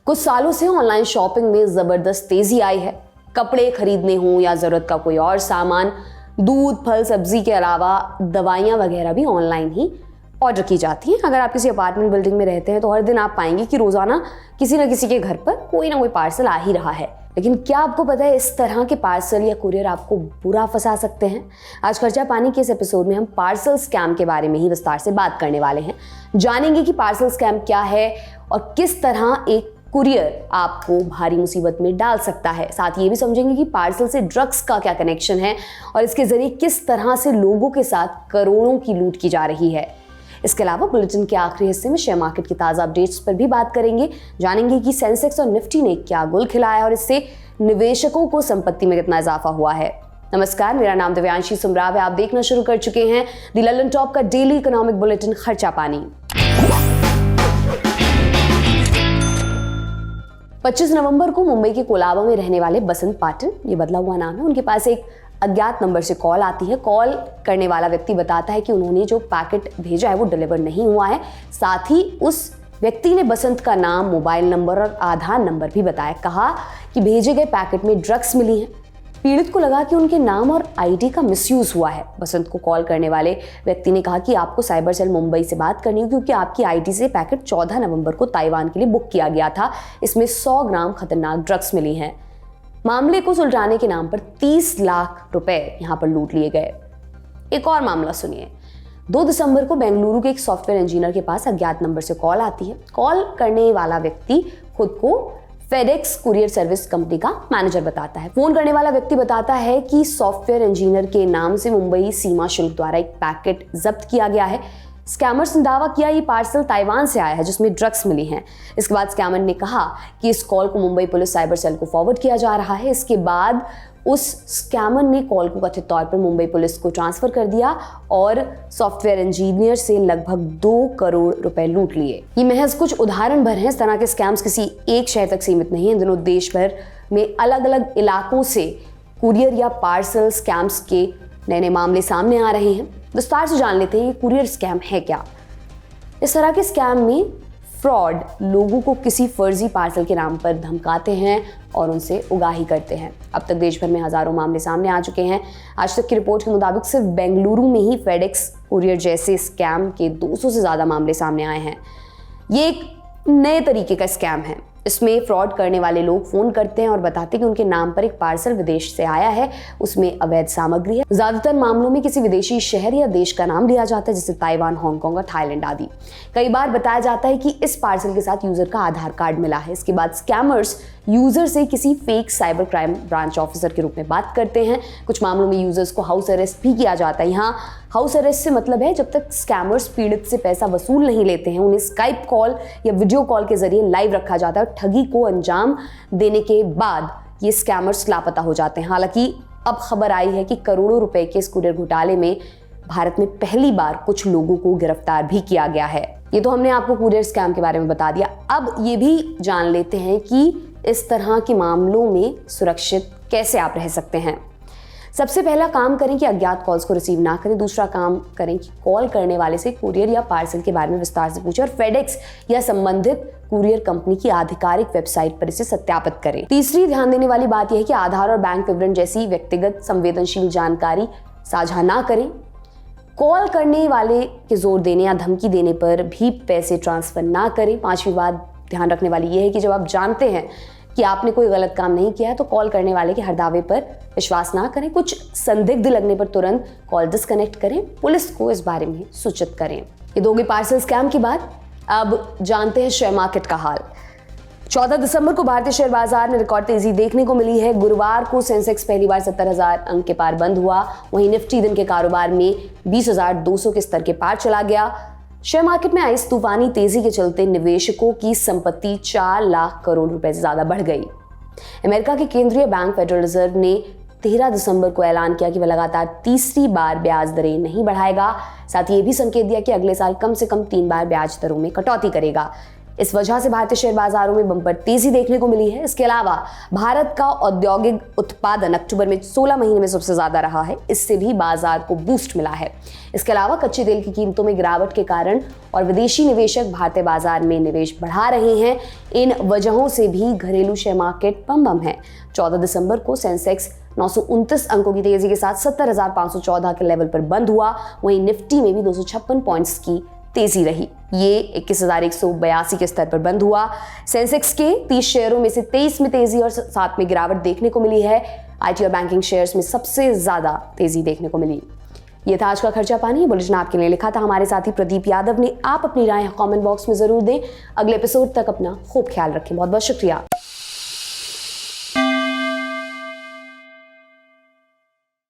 कुछ सालों से ऑनलाइन शॉपिंग में जबरदस्त तेजी आई है। कपड़े खरीदने हों या जरूरत का कोई और सामान, दूध, फल, सब्जी के अलावा दवाइयाँ वगैरह भी ऑनलाइन ही ऑर्डर की जाती हैं। अगर आप किसी अपार्टमेंट बिल्डिंग में रहते हैं तो हर दिन आप पाएंगे कि रोजाना किसी न किसी के घर पर कोई ना कोई पार्सल आ ही रहा है। लेकिन क्या आपको पता है इस तरह के पार्सल या कुरियर आपको बुरा फंसा सकते हैं? आज खर्चा पानी के इस एपिसोड में हम पार्सल स्कैम के बारे में ही विस्तार से बात करने वाले हैं। जानेंगे कि पार्सल स्कैम क्या है और किस तरह एक कुरियर आपको भारी मुसीबत में डाल सकता है। साथ ही ये भी समझेंगे कि पार्सल से ड्रग्स का क्या कनेक्शन है और इसके जरिए किस तरह से लोगों के साथ करोड़ों की लूट की जा रही है। इसके अलावा बुलेटिन के आखिरी हिस्से में शेयर मार्केट की ताज़ा अपडेट्स पर भी बात करेंगे। जानेंगे कि सेंसेक्स और निफ्टी ने क्या गुल खिलाया और इससे निवेशकों को संपत्ति में कितना इजाफा हुआ है। नमस्कार, मेरा नाम दिव्यांशी सुमराव है। आप देखना शुरू कर चुके हैं द लंदन टॉप का डेली इकोनॉमिक बुलेटिन खर्चा पानी। 25 नवंबर को मुंबई के कोलाबा में रहने वाले बसंत पाटिल, ये बदला हुआ नाम है, उनके पास एक अज्ञात नंबर से कॉल आती है। कॉल करने वाला व्यक्ति बताता है कि उन्होंने जो पैकेट भेजा है वो डिलीवर नहीं हुआ है। साथ ही उस व्यक्ति ने बसंत का नाम, मोबाइल नंबर और आधार नंबर भी बताया। कहा कि भेजे गए पैकेट में ड्रग्स मिली हैं। पीड़ित को लगा कि उनके नाम और आईडी का मिसयूज हुआ है। बसंत को कॉल करने वाले व्यक्ति ने कहा कि आपको साइबर सेल मुंबई से बात करनी है क्योंकि आपकी आईडी से पैकेट 14 नवंबर को ताइवान के लिए बुक किया गया था। इसमें 100 ग्राम खतरनाक ड्रग्स मिली हैं। मामले को सुलझाने के नाम पर 30 लाख रुपए यहां पर लूट लिए गए। एक और मामला सुनिए। 2 दिसंबर को बेंगलुरु के एक सॉफ्टवेयर इंजीनियर के पास अज्ञात नंबर से कॉल आती है। कॉल करने वाला व्यक्ति खुद को फेडेक्स कुरियर सर्विस कंपनी का मैनेजर बताता है। फोन करने वाला व्यक्ति बताता है कि सॉफ्टवेयर इंजीनियर के नाम से मुंबई सीमा शुल्क द्वारा एक पैकेट जब्त किया गया है। स्कैमर्स ने दावा किया ये पार्सल ताइवान से आया है जिसमें ड्रग्स मिली हैं। इसके बाद स्कैमर ने कहा कि इस कॉल को मुंबई पुलिस साइबर सेल को फॉरवर्ड किया जा रहा है। इसके बाद उस स्कैमर ने कॉल को कथित तौर पर मुंबई पुलिस को ट्रांसफर कर दिया और सॉफ्टवेयर इंजीनियर से लगभग 2 करोड़ रुपए लूट लिए। ये महज कुछ उदाहरण भर हैं। इस तरह के स्कैम्स किसी एक शहर तक सीमित नहीं है। इन दिनों देश भर में अलग अलग इलाकों से कुरियर या पार्सल स्कैम्स के नए नए मामले सामने आ रहे हैं। विस्तार से जान लेते हैं ये कुरियर स्कैम है क्या। इस तरह के स्कैम में फ्रॉड लोगों को किसी फर्जी पार्सल के नाम पर धमकाते हैं और उनसे उगाही करते हैं। अब तक देश भर में हजारों मामले सामने आ चुके हैं। आज तक की रिपोर्ट के मुताबिक सिर्फ बेंगलुरु में ही फेडेक्स कुरियर जैसे स्कैम के 200 से ज़्यादा मामले सामने आए हैं। ये एक नए तरीके का स्कैम है। इसमें फ्रॉड करने वाले लोग फोन करते हैं और बताते हैं कि उनके नाम पर एक पार्सल विदेश से आया है, उसमें अवैध सामग्री है। ज्यादातर मामलों में किसी विदेशी शहर या देश का नाम लिया जाता है जैसे ताइवान, हांगकांग और थाईलैंड आदि। कई बार बताया जाता है कि इस पार्सल के साथ यूजर का आधार कार्ड मिला है। इसके बाद स्कैमर्स यूजर से किसी fake cyber crime branch officer के रूप में बात करते हैं। कुछ मामलों में यूजर्स को हाउस अरेस्ट भी किया जाता है। यहाँ हाउस अरेस्ट से मतलब है जब तक स्कैमर्स पीड़ित से पैसा वसूल नहीं लेते हैं, उन्हें स्काइप कॉल या वीडियो कॉल के जरिए लाइव रखा जाता है और ठगी को अंजाम देने के बाद ये स्कैमर्स लापता हो जाते हैं। हालांकि अब खबर आई है कि करोड़ों रुपए के इस कुरियर घोटाले में भारत में पहली बार कुछ लोगों को गिरफ्तार भी किया गया है। ये तो हमने आपको कुरियर स्कैम के बारे में बता दिया। अब ये भी जान लेते हैं कि इस तरह के मामलों में सुरक्षित कैसे आप रह सकते हैं। सबसे पहला काम करें कि अज्ञात कॉल्स को रिसीव ना करें। दूसरा काम करें कि कॉल करने वाले से कुरियर या पार्सल के बारे में विस्तार से पूछें और फेडेक्स या संबंधित कुरियर कंपनी की आधिकारिक वेबसाइट पर इसे सत्यापित करें। तीसरी ध्यान देने वाली बात यह है कि आधार और बैंक विवरण जैसी व्यक्तिगत संवेदनशील जानकारी साझा ना करें। कॉल करने वाले के जोर देने या धमकी देने पर भी पैसे ट्रांसफर ना करें। 5वीं बात ध्यान रखने वाली यह है कि जब आप जानते हैं कि आपने कोई गलत काम नहीं किया है तो कॉल करने वाले के हर दावे पर विश्वास ना करें। कुछ संदिग्ध लगने पर तुरंत कॉल डिस्कनेक्ट करें। पुलिस को इस बारे में सूचित करें। ये दोगे पार्सल स्कैम की बात। अब जानते हैं शेयर मार्केट का हाल। 14 दिसंबर को भारतीय शेयर बाजार में रिकॉर्ड तेजी देखने को मिली है। गुरुवार को सेंसेक्स पहली बार 70,000 अंक के पार बंद हुआ। वहीं निफ्टी दिन के कारोबार में 20,200 के स्तर के पार चला गया। शेयर मार्केट में आई इस तूफानी तेजी के चलते निवेशकों की संपत्ति 4 लाख करोड़ रुपए से ज्यादा बढ़ गई। अमेरिका के केंद्रीय बैंक फेडरल रिजर्व ने 13 दिसंबर को ऐलान किया कि वह लगातार तीसरी बार ब्याज दरें नहीं बढ़ाएगा। साथ ही ये भी संकेत दिया कि अगले साल कम से कम 3 बार ब्याज दरों में कटौती करेगा। इस वजह से भारतीय शेयर बाजारों में बम्पर तेजी देखने को मिली है। इसके अलावा भारत का औद्योगिक उत्पादन अक्टूबर में 16 महीने में सबसे ज्यादा रहा है, इससे भी बाजार को बूस्ट मिला है। इसके अलावा कच्चे तेल की कीमतों में गिरावट के कारण और विदेशी निवेशक भारतीय बाजार में निवेश बढ़ा रहे हैं। इन वजहों से भी घरेलू शेयर मार्केट बम है। 14 दिसंबर को सेंसेक्स 929 अंकों की तेजी के साथ 70,514 के लेवल पर बंद हुआ। वहीं निफ्टी में भी 256 पॉइंट्स की तेजी रही। ये 21,182 के स्तर पर बंद हुआ। सेंसेक्स के 30 शेयरों में से 23 में तेजी और 7 में गिरावट देखने को मिली है। आईटी और बैंकिंग शेयर्स में सबसे ज्यादा तेजी देखने को मिली। ये था आज का खर्चा पानी। बुलेटिन आपके लिए लिखा था हमारे साथी प्रदीप यादव ने। आप अपनी राय कमेंट बॉक्स में जरूर दें। अगले एपिसोड तक अपना खूब ख्याल रखें। बहुत बहुत शुक्रिया।